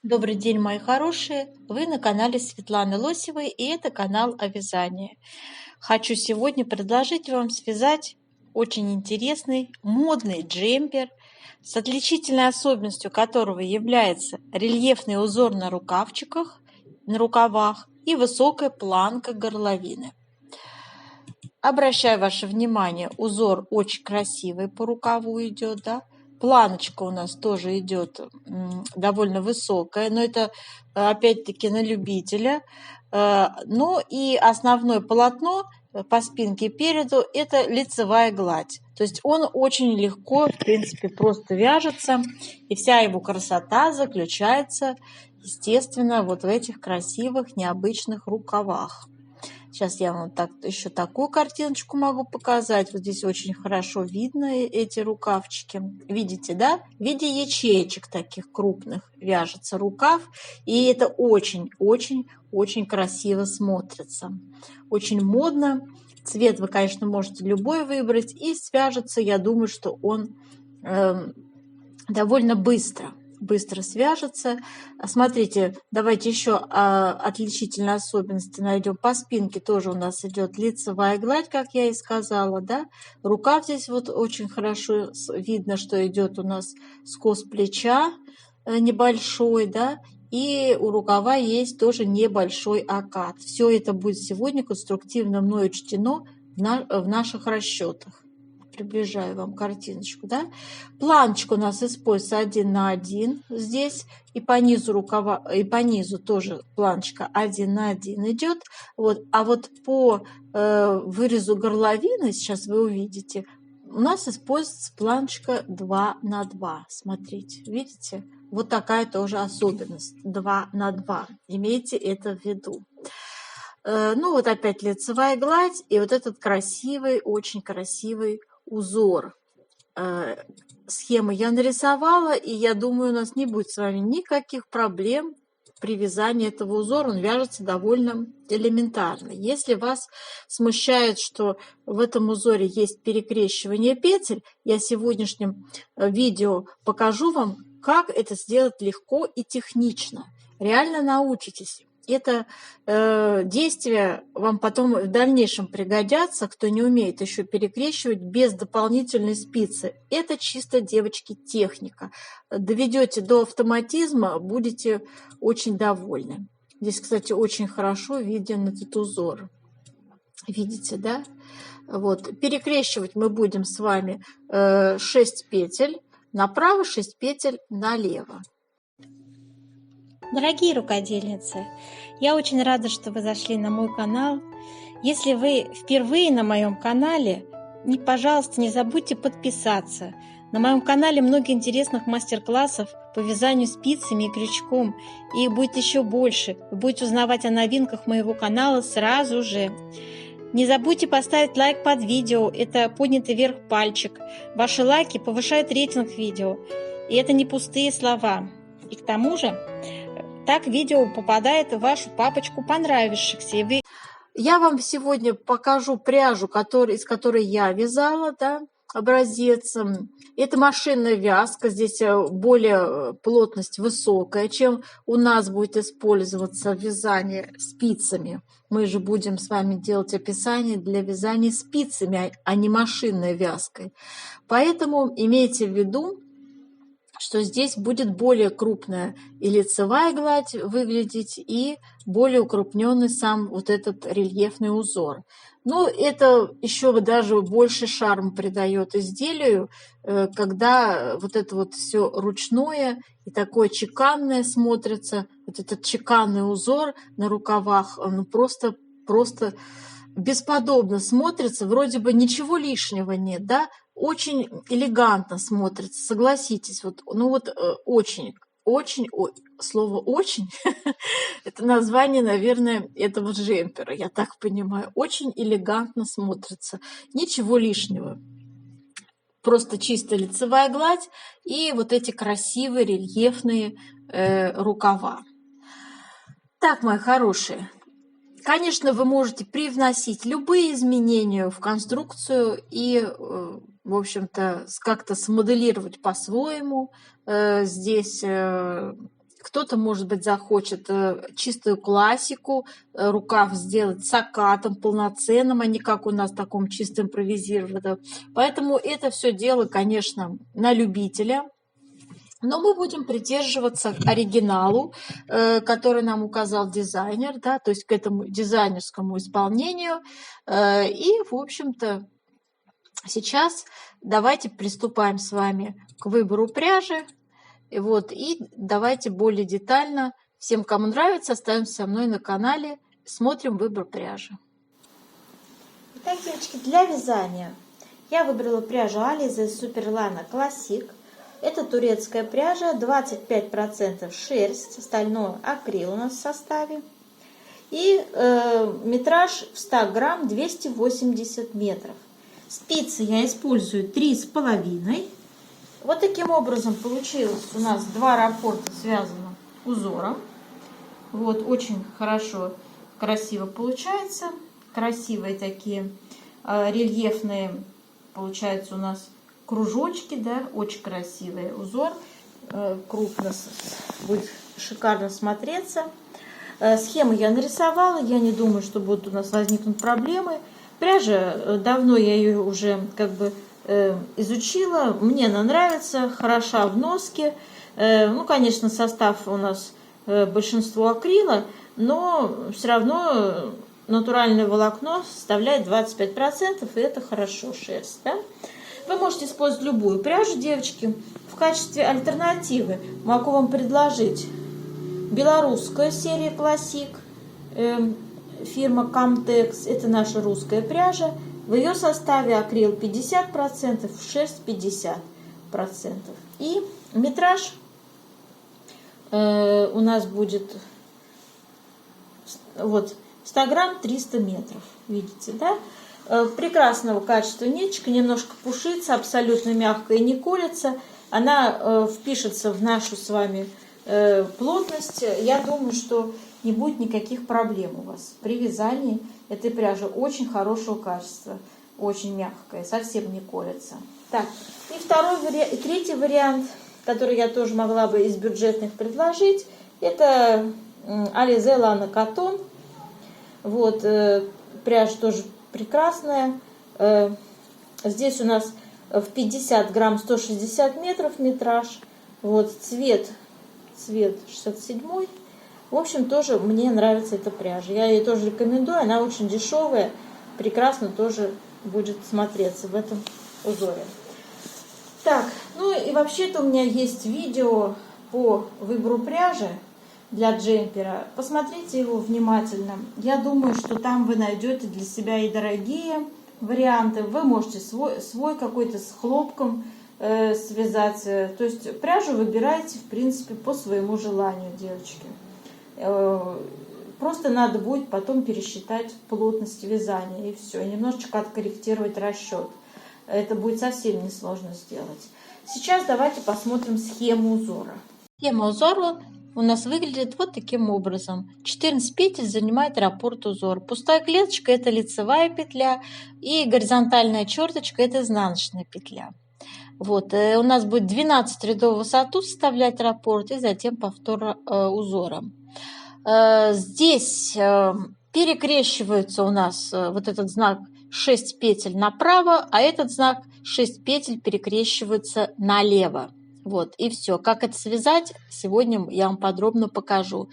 Добрый день, мои хорошие! Вы на канале Светланы Лосевой, и это канал о вязании. Хочу сегодня предложить вам связать очень интересный модный джемпер, с отличительной особенностью которого является рельефный узор на рукавчиках, на рукавах и высокая планка горловины. Обращаю ваше внимание, узор очень красивый по рукаву идет, да? Планочка у нас тоже идет довольно высокая, но это опять-таки на любителя. Ну и основное полотно по спинке переду – это лицевая гладь. То есть он очень легко, в принципе, просто вяжется, и вся его красота заключается, естественно, вот в этих красивых, необычных рукавах. Сейчас я вам еще такую картиночку могу показать. Вот здесь очень хорошо видно эти рукавчики. Видите, да? В виде ячеечек таких крупных вяжется рукав. И это очень-очень-очень красиво смотрится. Очень модно. Цвет вы, конечно, можете любой выбрать. И свяжется, я думаю, что он довольно быстро свяжется. Смотрите, давайте еще отличительные особенности найдем. По спинке тоже у нас идет лицевая гладь, как я и сказала, да. Рукав здесь вот очень хорошо видно, что идет у нас скос плеча небольшой, да. И у рукава есть тоже небольшой окат. Все это будет сегодня конструктивно мной учтено в наших расчетах. Приближаю вам картиночку, да? Планочка у нас используется 1 на 1 здесь, и по низу рукава, и по низу тоже планочка 1 на 1 идет. Вот. А вот по вырезу горловины, сейчас вы увидите, у нас используется планочка 2 на 2. Смотрите, видите? Вот такая тоже особенность. 2 на 2. Имейте это в виду. Ну вот опять лицевая гладь и вот этот красивый, очень красивый узор. Схему я нарисовала, и я думаю, у нас не будет с вами никаких проблем при вязании этого узора. Он вяжется довольно элементарно. Если вас смущает, что в этом узоре есть перекрещивание петель, я в сегодняшнем видео покажу вам, как это сделать легко и технично. Реально научитесь. Это действия вам потом в дальнейшем пригодятся, кто не умеет еще перекрещивать без дополнительной спицы. Это чисто, девочки, техника. Доведете до автоматизма, будете очень довольны. Здесь, кстати, очень хорошо виден этот узор. Видите, да? Вот. Перекрещивать мы будем с вами 6 петель направо, 6 петель налево. Дорогие рукодельницы, я очень рада, что вы зашли на мой канал. Если вы впервые на моем канале, пожалуйста, не забудьте подписаться. На моем канале много интересных мастер-классов по вязанию спицами и крючком. И их будет еще больше. Вы будете узнавать о новинках моего канала сразу же. Не забудьте поставить лайк под видео. Это поднятый вверх пальчик. Ваши лайки повышают рейтинг видео. И это не пустые слова. И к тому же, так видео попадает в вашу папочку понравившихся. Я вам сегодня покажу пряжу, из которой я вязала, да, образец. Это машинная вязка, здесь более плотность высокая, чем у нас будет использоваться вязание спицами. Мы же будем с вами делать описание для вязания спицами, а не машинной вязкой. Поэтому имейте в виду, что здесь будет более крупная и лицевая гладь выглядеть, и более укрупненный сам вот этот рельефный узор. Но это еще даже больше шарм придает изделию, когда вот это вот все ручное и такое чеканное смотрится. Вот этот чеканный узор на рукавах, он просто бесподобно смотрится, вроде бы ничего лишнего нет, да, очень элегантно смотрится, согласитесь, вот, ну вот очень, слово «очень» это название, наверное, этого джемпера, я так понимаю, очень элегантно смотрится, ничего лишнего, просто чисто лицевая гладь и вот эти красивые рельефные рукава. Так, мои хорошие, конечно, вы можете привносить любые изменения в конструкцию и, в общем-то, как-то смоделировать по-своему здесь Кто-то, может быть, захочет чистую классику, рукав сделать с окатом полноценным, а не как у нас таком чисто импровизированном. Поэтому это все дело, конечно, на любителя. Но мы будем придерживаться оригиналу, который нам указал дизайнер, да, то есть к этому дизайнерскому исполнению. И, в общем-то, сейчас давайте приступаем с вами к выбору пряжи. И давайте более детально. Всем, кому нравится, оставаемся со мной на канале, смотрим выбор пряжи. Итак, девочки, для вязания я выбрала пряжу Alize Superlana Classic. Это турецкая пряжа, 25% шерсть, остальное акрил у нас в составе. И метраж в 100 грамм 280 метров. Спицы я использую 3,5. Вот таким образом получилось у нас 2 раппорта связано узором. Вот, очень хорошо, красиво получается. Красивые такие рельефные получаются у нас кружочки, да, очень красивый узор, крупно будет шикарно смотреться. Схему я нарисовала, я не думаю, что будут у нас возникнуть проблемы. Пряжа, давно я ее уже изучила, мне она нравится, хороша в носке. Ну, конечно, состав у нас большинство акрила, но все равно натуральное волокно составляет 25%, и это хорошо, шерсть, да? Вы можете использовать любую пряжу, девочки. В качестве альтернативы могу вам предложить белорусскую серию Classic, фирма Comtex. Это наша русская пряжа. В ее составе акрил 50%, шерсть 50%. И метраж у нас будет 100 грамм 300 метров. Видите, да? Прекрасного качества ниточка, немножко пушится, абсолютно мягкая, не колется. Она впишется в нашу с вами плотность. Я думаю, что не будет никаких проблем у вас при вязании этой пряжи. Очень хорошего качества, очень мягкая, совсем не колется. Так, и третий вариант, который я тоже могла бы из бюджетных предложить, это Alize Lana Cotton. Вот, пряжа тоже прекрасная. Здесь у нас в 50 грамм 160 метров метраж. Вот цвет 67. В общем, тоже мне нравится эта пряжа. Я ее тоже рекомендую. Она очень дешевая. Прекрасно тоже будет смотреться в этом узоре. Так, ну и вообще-то у меня есть видео по выбору пряжи для джемпера. Посмотрите его внимательно. Я думаю, что там вы найдете для себя и дорогие варианты. Вы можете свой какой-то с хлопком связать. То есть пряжу выбираете, в принципе, по своему желанию, девочки. Просто надо будет потом пересчитать плотность вязания, и все. И немножечко откорректировать расчет. Это будет совсем несложно сделать. Сейчас давайте посмотрим схему узора. Схема узора у нас выглядит вот таким образом. 14 петель занимает раппорт узор. Пустая клеточка – это лицевая петля, и горизонтальная черточка – это изнаночная петля. Вот, у нас будет 12 рядов в высоту составлять раппорт, и затем повтор узора. Здесь перекрещивается у нас вот этот знак 6 петель направо, а этот знак 6 петель перекрещивается налево. Вот, и все. Как это связать, сегодня я вам подробно покажу.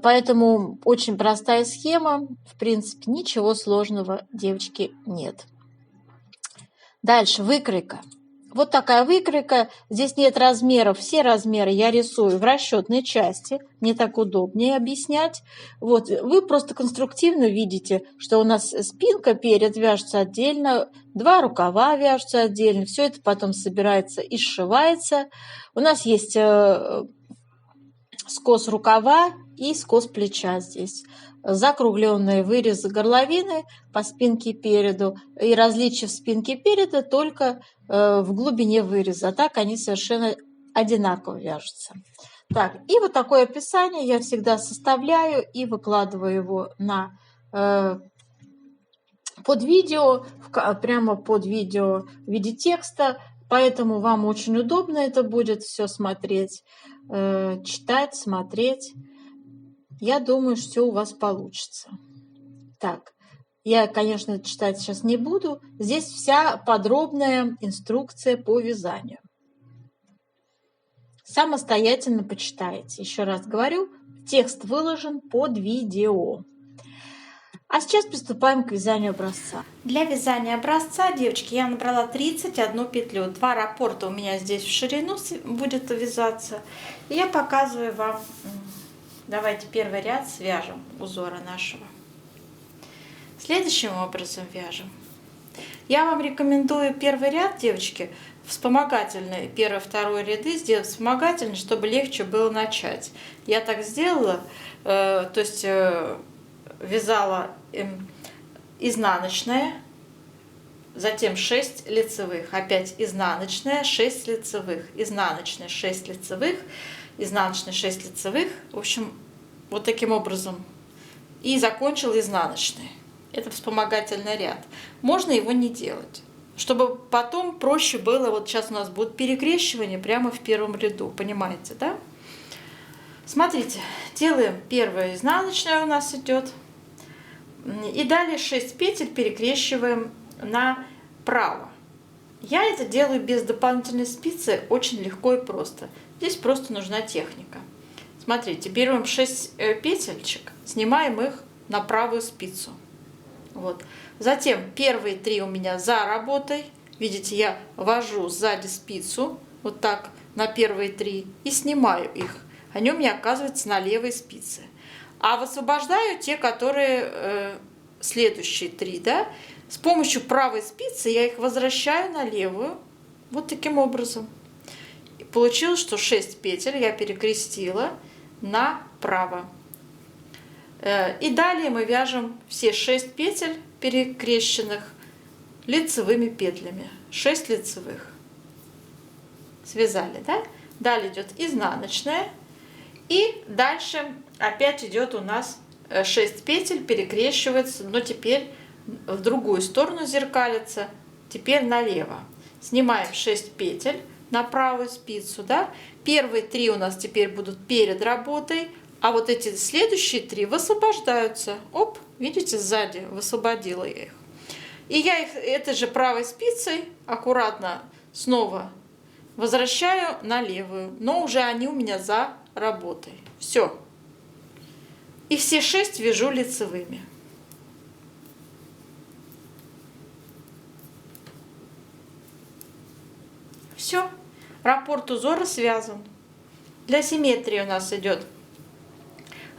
Поэтому очень простая схема. В принципе, ничего сложного, девочки, нет. Дальше выкройка. Вот такая выкройка. Здесь нет размеров. Все размеры я рисую в расчетной части. Мне так удобнее объяснять. Вот. Вы просто конструктивно видите, что у нас спинка, перед вяжется отдельно, 2 рукава вяжутся отдельно. Все это потом собирается и сшивается. У нас есть скос рукава и скос плеча здесь. Закругленные вырезы горловины по спинке переду. И различие в спинке переда только в глубине выреза. А так они совершенно одинаково вяжутся. Так, и вот такое описание я всегда составляю и выкладываю его под видео, прямо под видео в виде текста. Поэтому вам очень удобно это будет все смотреть. читать, смотреть. Я думаю, что все у вас получится. Так, я, конечно, читать сейчас не буду. Здесь вся подробная инструкция по вязанию. Самостоятельно почитайте. Еще раз говорю, текст выложен под видео. А сейчас приступаем к вязанию образца. Для вязания образца, девочки, я набрала 31 петлю. 2 раппорта у меня здесь в ширину будет вязаться. И я показываю вам. Давайте первый ряд свяжем узора нашего. Следующим образом вяжем. Я вам рекомендую первый ряд, девочки, вспомогательный, первый, второй ряды сделать вспомогательный, чтобы легче было начать. Я так сделала, то есть вязала изнаночная, затем 6 лицевых, опять изнаночная, 6 лицевых, изнаночная, 6 лицевых, изнаночная, 6 лицевых, в общем, вот таким образом. И закончила изнаночной. Это вспомогательный ряд. Можно его не делать, чтобы потом проще было. Вот сейчас у нас будет перекрещивание прямо в первом ряду, понимаете, да? Смотрите, делаем первая изнаночная у нас идет. И далее 6 петель перекрещиваем направо. Я это делаю без дополнительной спицы, очень легко и просто. Здесь просто нужна техника. Смотрите, берем 6 петельчик, снимаем их на правую спицу. Вот. Затем первые 3 у меня за работой. Видите, я ввожу сзади спицу, вот так, на первые 3 и снимаю их. Они у меня оказываются на левой спице. А высвобождаю те, которые следующие 3, да? С помощью правой спицы я их возвращаю на левую. Вот таким образом. И получилось, что 6 петель я перекрестила направо. И далее мы вяжем все 6 петель перекрещенных лицевыми петлями. 6 лицевых. Связали, да? Далее идет изнаночная. И дальше опять идет у нас 6 петель, перекрещивается, но теперь в другую сторону зеркалится, теперь налево. Снимаем 6 петель на правую спицу, да? Первые 3 у нас теперь будут перед работой, а вот эти следующие 3 высвобождаются. Оп, видите, сзади высвободила я их. И я их этой же правой спицей аккуратно снова возвращаю на левую, но уже они у меня за работой. Все. И все 6 вяжу лицевыми. Все. Раппорт узора связан. Для симметрии у нас идет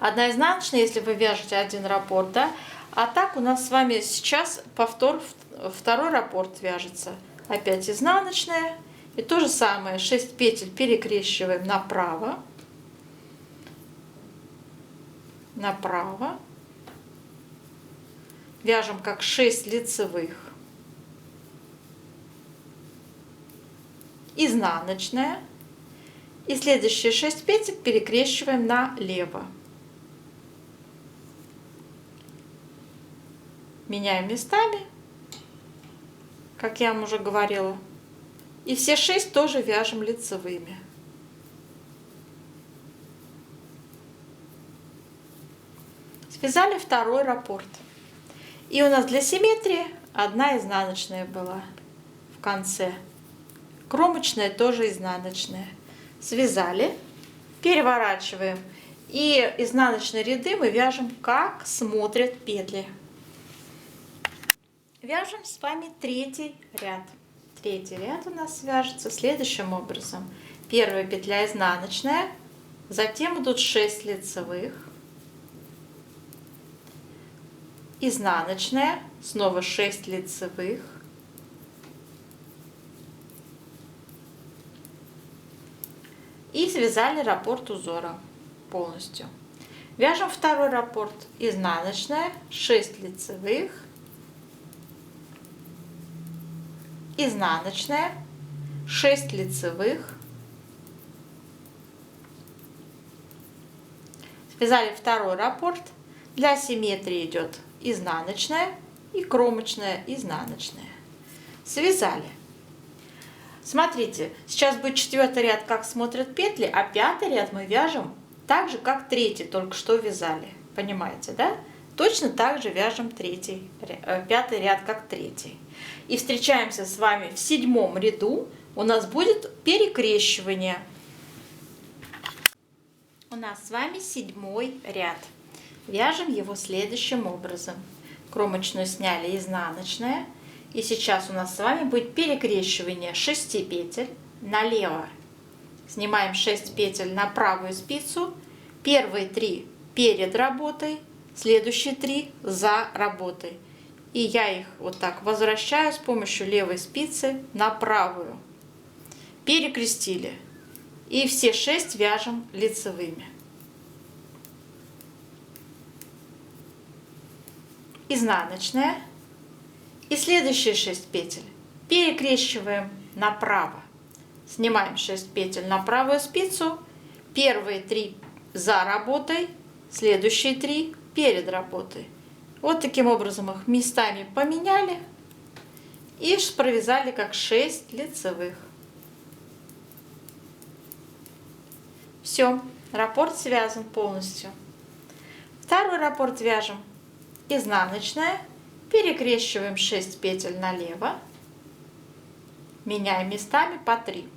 одна изнаночная, если вы вяжете один раппорт, да? А так у нас с вами сейчас второй раппорт вяжется. Опять изнаночная. И то же самое, 6 петель перекрещиваем направо. Направо. Вяжем как 6 лицевых. Изнаночная. И следующие 6 петель перекрещиваем налево. Меняем местами, как я вам уже говорила. И все 6 тоже вяжем лицевыми. Связали второй раппорт. И у нас для симметрии одна изнаночная была в конце. Кромочная тоже изнаночная. Связали, переворачиваем. И изнаночные ряды мы вяжем, как смотрят петли. Вяжем с вами третий ряд. Третий ряд у нас свяжется следующим образом. Первая петля изнаночная, затем идут 6 лицевых, изнаночная, снова 6 лицевых, и связали раппорт узора полностью. Вяжем второй раппорт. Изнаночная, 6 лицевых, изнаночная, 6 лицевых, связали второй раппорт. Для симметрии идет изнаночная и кромочная изнаночная. Связали. Смотрите, сейчас будет 4-й ряд, как смотрят петли, а 5-й ряд мы вяжем так же, как 3-й, только что вязали. Понимаете, да? Точно так же вяжем 5-й ряд, как 3-й. И встречаемся с вами в 7-м ряду. У нас будет перекрещивание. У нас с вами 7-й ряд. Вяжем его следующим образом. Кромочную сняли, изнаночная. И сейчас у нас с вами будет перекрещивание 6 петель налево. Снимаем 6 петель на правую спицу. Первые 3 перед работой, следующие 3 за работой. И я их вот так возвращаю с помощью левой спицы на правую. Перекрестили. И все 6 вяжем лицевыми. Изнаночная. И следующие 6 петель перекрещиваем направо. Снимаем 6 петель на правую спицу. Первые 3 за работой, следующие 3 перед работой. Вот таким образом их местами поменяли и провязали как 6 лицевых. Все, раппорт связан полностью. Второй раппорт вяжем. Изнаночная. Перекрещиваем 6 петель налево. Меняем местами по 3.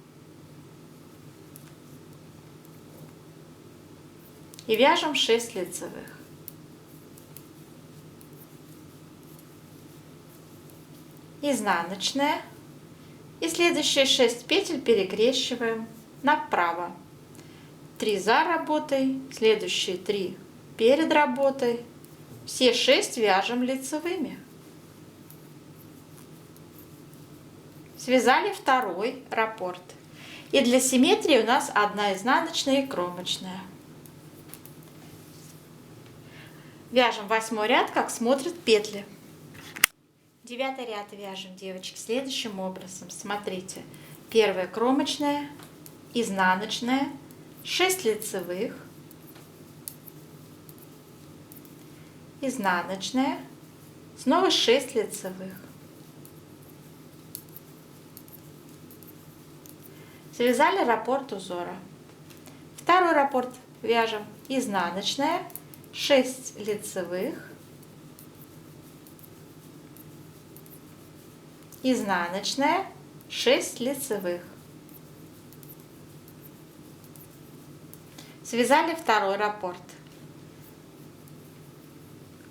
И вяжем 6 лицевых. Изнаночная. И следующие 6 петель перекрещиваем направо. 3 за работой, следующие 3 перед работой. Все 6 вяжем лицевыми. Связали второй раппорт. И для симметрии у нас одна изнаночная и кромочная. Вяжем 8-й ряд, как смотрят петли. 9-й ряд вяжем, девочки, следующим образом. Смотрите, первая кромочная, изнаночная, 6 лицевых, изнаночная, снова 6 лицевых. Связали раппорт узора. Второй раппорт вяжем изнаночная, 6 лицевых, изнаночная, 6 лицевых. Связали второй раппорт.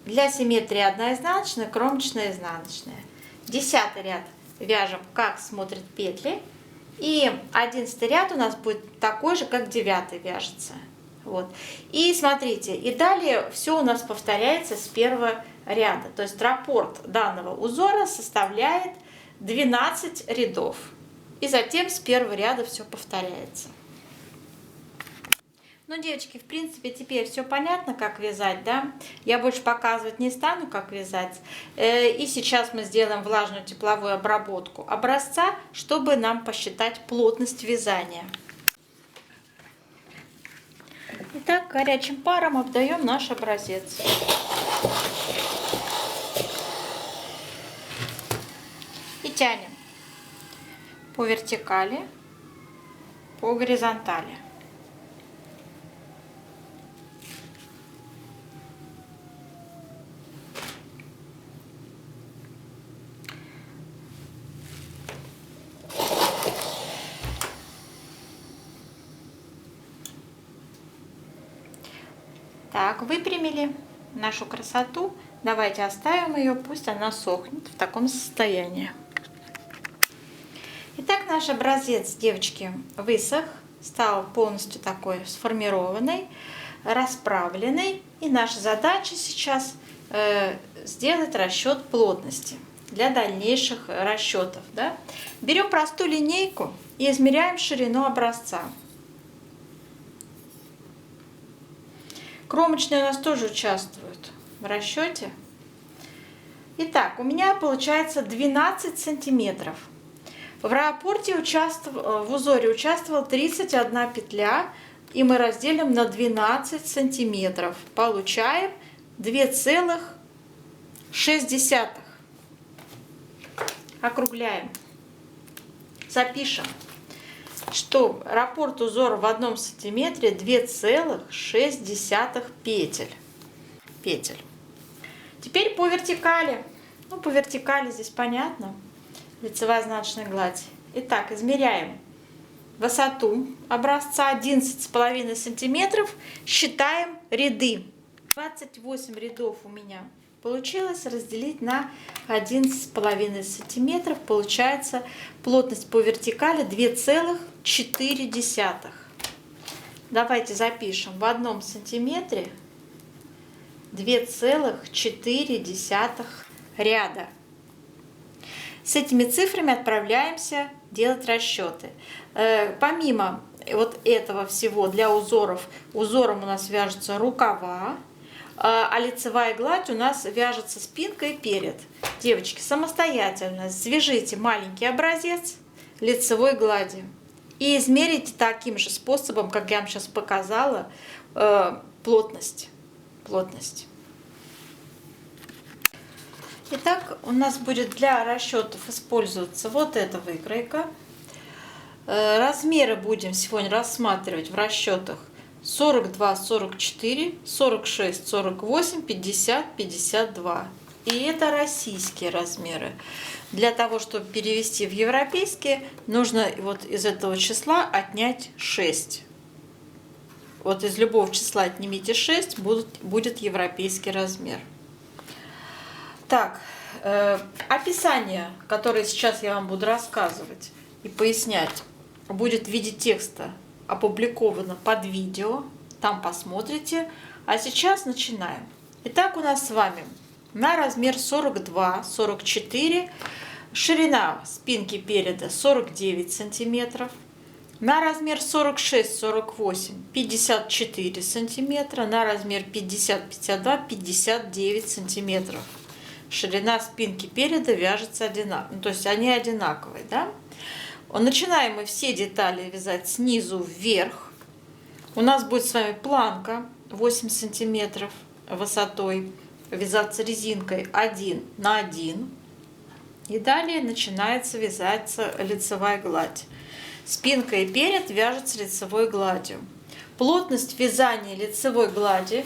Для симметрии одна изнаночная, кромочная, изнаночная. 10-й ряд вяжем, как смотрят петли. И 11-й ряд у нас будет такой же, как 9-й вяжется. Вот. И смотрите, и далее все у нас повторяется с первого ряда. То есть раппорт данного узора составляет 12 рядов. И затем с первого ряда все повторяется. Ну, девочки, в принципе, теперь все понятно, как вязать, да? Я больше показывать не стану, как вязать. И сейчас мы сделаем влажную тепловую обработку образца, чтобы нам посчитать плотность вязания. Итак, горячим паром обдаем наш образец. И тянем по вертикали, по горизонтали. Так, выпрямили нашу красоту. Давайте оставим ее, пусть она сохнет в таком состоянии. Итак, наш образец, девочки, высох, стал полностью такой сформированный, расправленный. И наша задача сейчас сделать расчет плотности для дальнейших расчетов. Да? Берем простую линейку и измеряем ширину образца. Кромочные у нас тоже участвуют в расчете. Итак, у меня получается 12 сантиметров. В раппорте в узоре участвовала 31 петля, и мы разделим на 12 сантиметров. Получаем 2,6. Округляем. Запишем, что раппорт узора в 1 сантиметре 2,6 петель. Теперь по вертикали. Ну, по вертикали здесь понятно. Лицевая изнаночная гладь. Итак, измеряем высоту образца 11,5 сантиметров. Считаем ряды. 28 рядов у меня получилось разделить на 11,5 сантиметров. Получается плотность по вертикали 2,4. Давайте запишем в 1 сантиметре 2,4 ряда. С этими цифрами отправляемся делать расчеты. Помимо вот этого всего для узоров, узором у нас вяжутся рукава, а лицевая гладь у нас вяжется спинка и перед. Девочки, самостоятельно свяжите маленький образец лицевой глади и измерите таким же способом, как я вам сейчас показала, плотность. Итак, у нас будет для расчетов использоваться вот эта выкройка. Размеры будем сегодня рассматривать в расчетах 42, 44, 46, 48, 50, 52. И это российские размеры. Для того, чтобы перевести в европейские, нужно вот из этого числа отнять 6. Вот из любого числа отнимите 6, будет европейский размер. Так, описание, которое сейчас я вам буду рассказывать и пояснять, будет в виде текста опубликовано под видео. Там посмотрите. А сейчас начинаем. Итак, у нас с вами на размер 42-44 ширина спинки переда 49 сантиметров. На размер 46-48 54 сантиметра. На размер 50-52 59 сантиметров. Ширина спинки переда вяжется одинаково. Ну, то есть они одинаковые, да? Начинаем мы все детали вязать снизу вверх. У нас будет с вами планка 8 сантиметров высотой. Вязаться резинкой 1 на 1. И далее начинается вязаться лицевая гладь. Спинка и перед вяжутся лицевой гладью. Плотность вязания лицевой глади.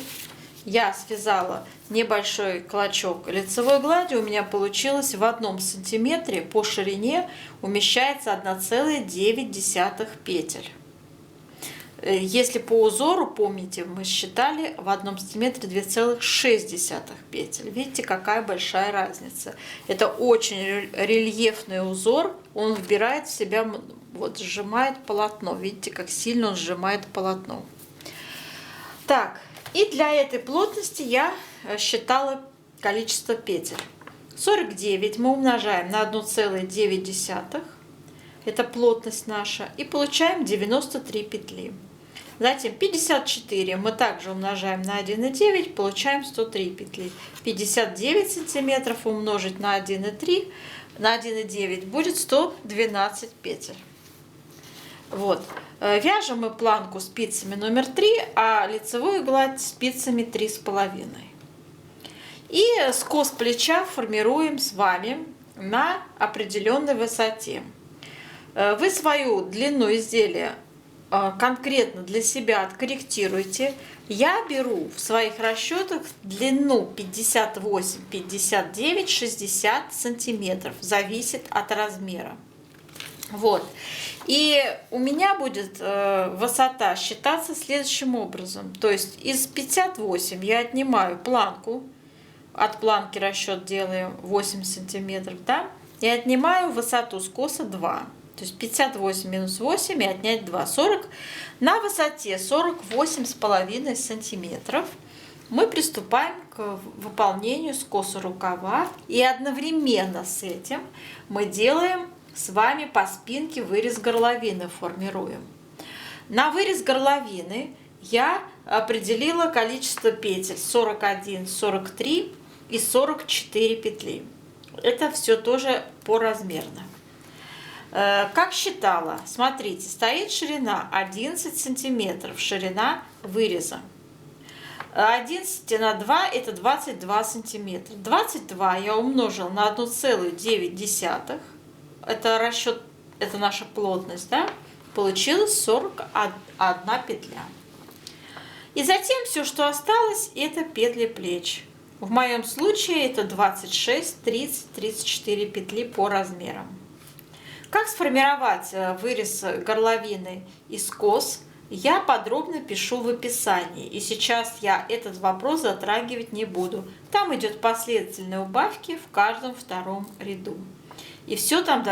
Я связала небольшой клочок лицевой глади, у меня получилось в 1 сантиметре по ширине умещается 1,9 петель. Если по узору, помните, мы считали в 1 сантиметре 2,6 петель. Видите, какая большая разница. Это очень рельефный узор, он вбирает в себя, вот сжимает полотно. Видите, как сильно он сжимает полотно. Так. И для этой плотности я считала количество петель. 49 мы умножаем на 1,9. Это плотность наша. И получаем 93 петли. Затем 54 мы также умножаем на 1,9. Получаем 103 петли. 59 сантиметров умножить на 1,3. На 1,9 будет 112 петель. Вот. Вяжем мы планку спицами номер 3, а лицевую гладь спицами 3,5. И скос плеча формируем с вами на определенной высоте. Вы свою длину изделия конкретно для себя откорректируйте. Я беру в своих расчетах длину 58, 59, 60 сантиметров. Зависит от размера. Вот. И у меня будет высота считаться следующим образом. То есть из 58 я отнимаю планку. От планки расчет делаем 8 сантиметров, да? И отнимаю высоту скоса 2. То есть 58 минус 8 и отнять 2. 40. На высоте 48,5 сантиметров мы приступаем к выполнению скоса рукава. И одновременно с этим мы делаем с вами по спинке вырез горловины формируем. На вырез горловины я определила количество петель 41, 43 и 44 петли. Это все тоже поразмерно. Как считала, смотрите, стоит ширина 11 сантиметров, ширина выреза. 11 на 2 это 22 сантиметра. 22 я умножила на 1,9. Это расчет это наша плотность, да, получилось 41 петля. И затем все, что осталось, это петли плеч. В моем случае это 26, 30, 34 петли по размерам. Как сформировать вырез горловины из кос, я подробно пишу в описании. И сейчас я этот вопрос затрагивать не буду. Там идет последовательные убавки в каждом втором ряду. И все там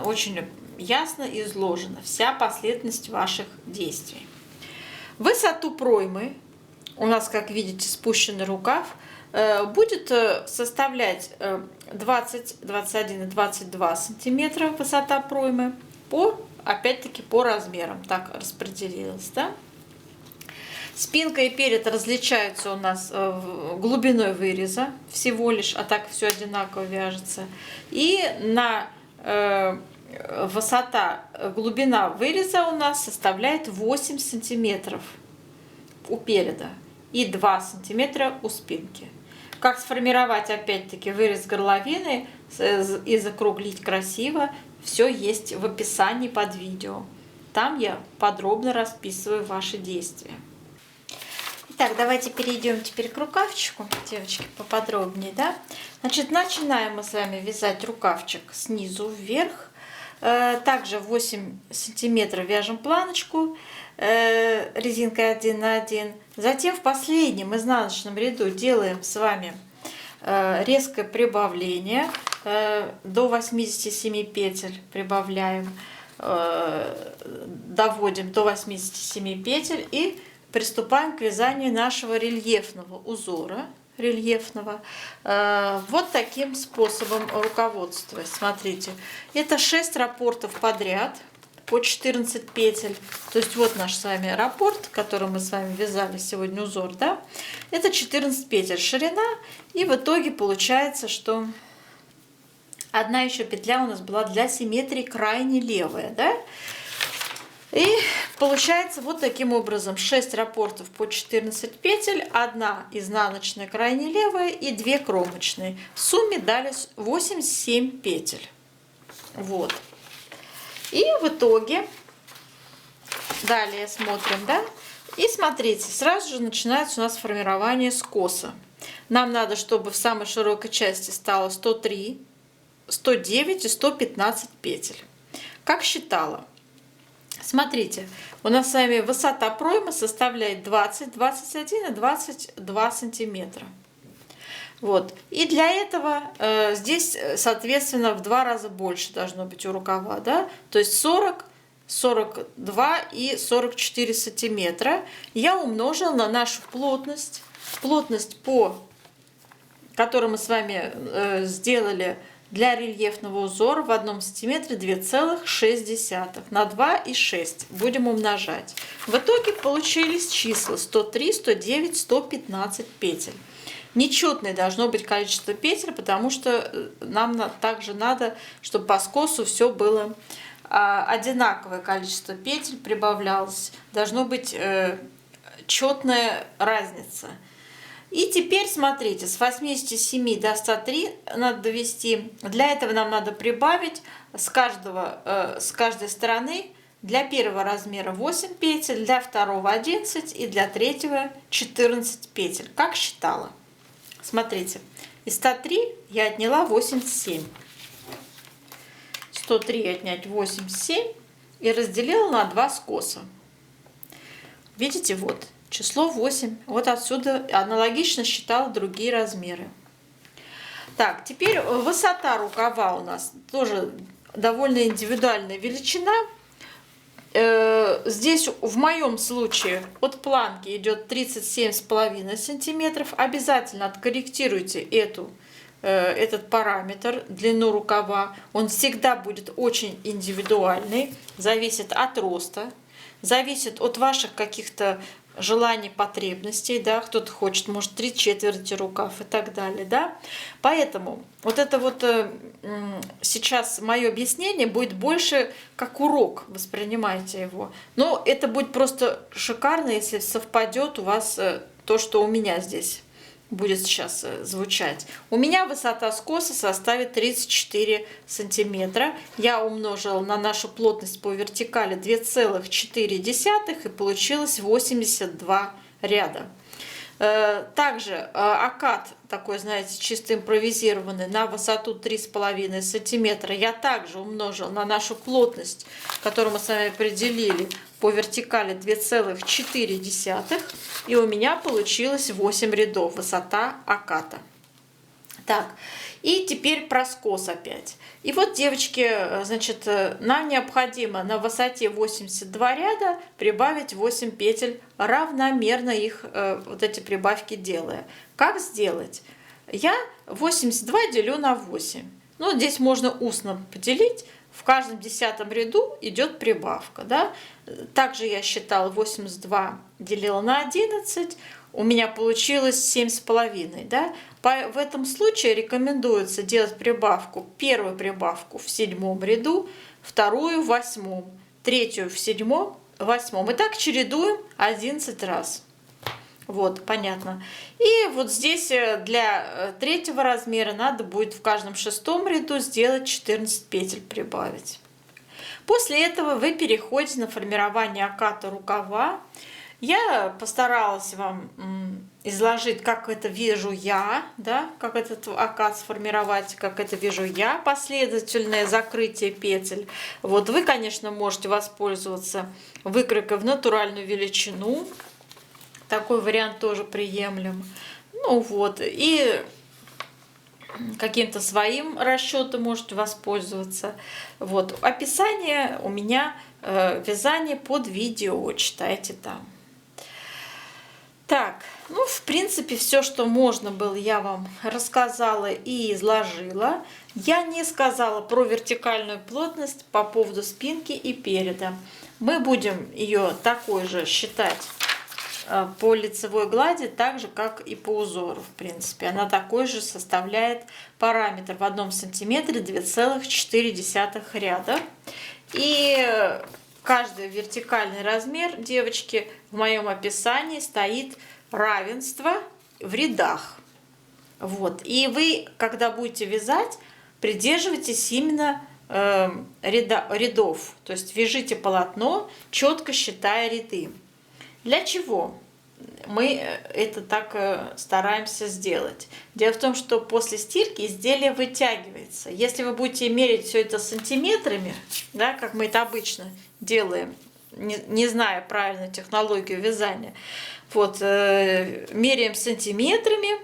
очень ясно изложено, вся последовательность ваших действий. Высоту проймы, у нас, как видите, спущенный рукав, будет составлять 20, 21 и 22 сантиметра высота проймы, опять-таки по размерам, так распределилось, да? Спинка и перед различаются у нас глубиной выреза всего лишь, а так все одинаково вяжется. И глубина выреза у нас составляет 8 сантиметров у переда и 2 сантиметра у спинки. Как сформировать опять-таки вырез горловины и закруглить красиво, все есть в описании под видео. Там я подробно расписываю ваши действия. Итак, давайте перейдем теперь к рукавчику, девочки, поподробнее, да? Значит, начинаем мы с вами вязать рукавчик снизу вверх. Также 8 сантиметров вяжем планочку резинкой 1 на 1. Затем в последнем изнаночном ряду делаем с вами резкое прибавление до 87 петель, прибавляем, доводим до 87 петель и приступаем к вязанию нашего рельефного узора. Вот таким способом руководствуясь. Смотрите, это 6 раппортов подряд по 14 петель. То есть вот наш с вами раппорт, который мы с вами вязали сегодня узор, да? Это 14 петель ширина, и в итоге получается, что одна еще петля у нас была для симметрии крайне левая, да? И получается вот таким образом 6 раппортов по 14 петель, 1 изнаночная крайне левая и 2 кромочные. В сумме дали 87 петель. Вот. И в итоге далее смотрим, да? И смотрите, сразу же начинается у нас формирование скоса. Нам надо, чтобы в самой широкой части стало 103, 109 и 115 петель. Как считала? Смотрите, у нас с вами высота проймы составляет 20, 21 и 22 сантиметра. Вот. И для этого здесь, соответственно, в 2 раза больше должно быть у рукава, да? То есть 40, 42 и 44 сантиметра я умножила на нашу плотность. Плотность, которую мы с вами сделали для рельефного узора в 1 сантиметре 2,6 на 2,6 будем умножать. В итоге получились числа 103, 109, 115 петель. Нечетное должно быть количество петель, потому что нам также надо, чтобы по скосу все было одинаковое количество петель прибавлялось. Должно быть четная разница. И теперь смотрите, с 87 до 103 надо довести. Для этого нам надо прибавить с каждой стороны для первого размера 8 петель, для второго 11 и для третьего 14 петель. Как считала? Смотрите, из 103 я отняла 87. 103 отнять 87 и разделила на 2 скоса. Видите, вот. Число 8. Вот отсюда аналогично считала другие размеры. Так, теперь высота рукава у нас тоже довольно индивидуальная величина. Здесь в моем случае от планки идет 37,5 сантиметров. Обязательно откорректируйте этот параметр, длину рукава. Он всегда будет очень индивидуальный, зависит от роста, зависит от ваших каких-то желаний, потребностей, да, кто-то хочет, может, 3/4 рукав и так далее, да. Поэтому вот это вот сейчас мое объяснение будет больше как урок, воспринимайте его. Но это будет просто шикарно, если совпадет у вас то, что у меня здесь будет сейчас звучать. У меня высота скоса составит 34 сантиметра. Я умножила на нашу плотность по вертикали 2,4 и получилось 82 ряда. Также окат такой, знаете, чисто импровизированный на высоту 3,5 сантиметра я также умножил на нашу плотность, которую мы с вами определили по вертикали 2,4, и у меня получилось 8 рядов высота оката. Так, и теперь про скос опять. И вот, девочки, значит, нам необходимо на высоте 82 ряда прибавить 8 петель, равномерно их, вот эти прибавки делая. Как сделать? Я 82 делю на 8. Ну, здесь можно устно поделить. В каждом 10-м ряду идет прибавка. Да? Также я считала 82 делила на 11. У меня получилось 7,5. Да? В этом случае рекомендуется делать прибавку, первую прибавку в 7-м ряду, вторую в 8-м, третью в 7-м, 8-м. И так чередуем 11 раз. Вот, понятно. И вот здесь для третьего размера надо будет в каждом 6-м ряду сделать 14 петель прибавить. После этого вы переходите на формирование оката рукава. Я постаралась вам изложить, как это вижу я, да, как этот окат сформировать, как это вижу я, последовательное закрытие петель. Вот вы, конечно, можете воспользоваться выкройкой в натуральную величину. Такой вариант тоже приемлем. Ну вот, и каким-то своим расчетом можете воспользоваться. Вот, описание у меня вязание под видео, читайте там. Так, ну, в принципе, все, что можно было, я вам рассказала и изложила. Я не сказала про вертикальную плотность по поводу спинки и переда. Мы будем ее такой же считать по лицевой глади, так же, как и по узору, в принципе. Она такой же составляет параметр в 1 сантиметре 2,4 ряда. И каждый вертикальный размер, девочки, в моем описании стоит равенство в рядах. Вот. И вы, когда будете вязать, придерживайтесь именно рядов. То есть вяжите полотно, четко считая ряды. Для чего мы это так стараемся сделать? Дело в том, что после стирки изделие вытягивается. Если вы будете мерить все это сантиметрами, да, как мы это обычно делаем, не зная правильную технологию вязания, вот, меряем сантиметрами,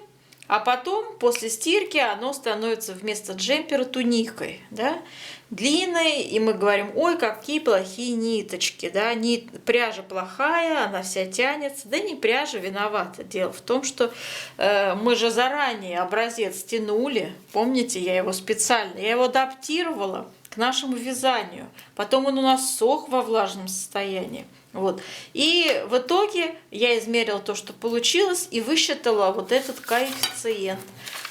а потом после стирки оно становится вместо джемпера туникой, да, длинной, и мы говорим: ой, какие плохие ниточки, да, пряжа плохая, она вся тянется. Да не пряжа виновата. Дело в том, что мы же заранее образец тянули, помните, я его адаптировала к нашему вязанию. Потом он у нас сох во влажном состоянии. Вот. И в итоге я измерила то, что получилось, и высчитала вот этот коэффициент.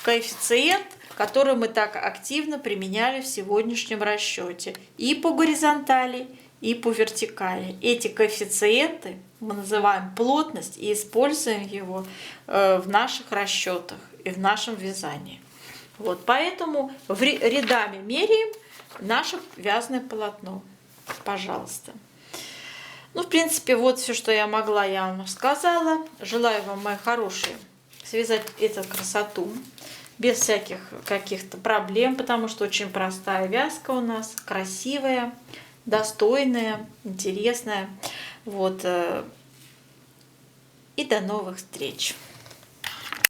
Коэффициент, который мы так активно применяли в сегодняшнем расчете. И по горизонтали, и по вертикали. Эти коэффициенты мы называем плотность и используем его в наших расчетах и в нашем вязании. Вот. Поэтому рядами меряем наше вязаное полотно. Пожалуйста. Ну, в принципе, вот все, что я могла, я вам рассказала. Желаю вам, мои хорошие, связать эту красоту без всяких каких-то проблем, потому что очень простая вязка у нас, красивая, достойная, интересная. Вот. И до новых встреч!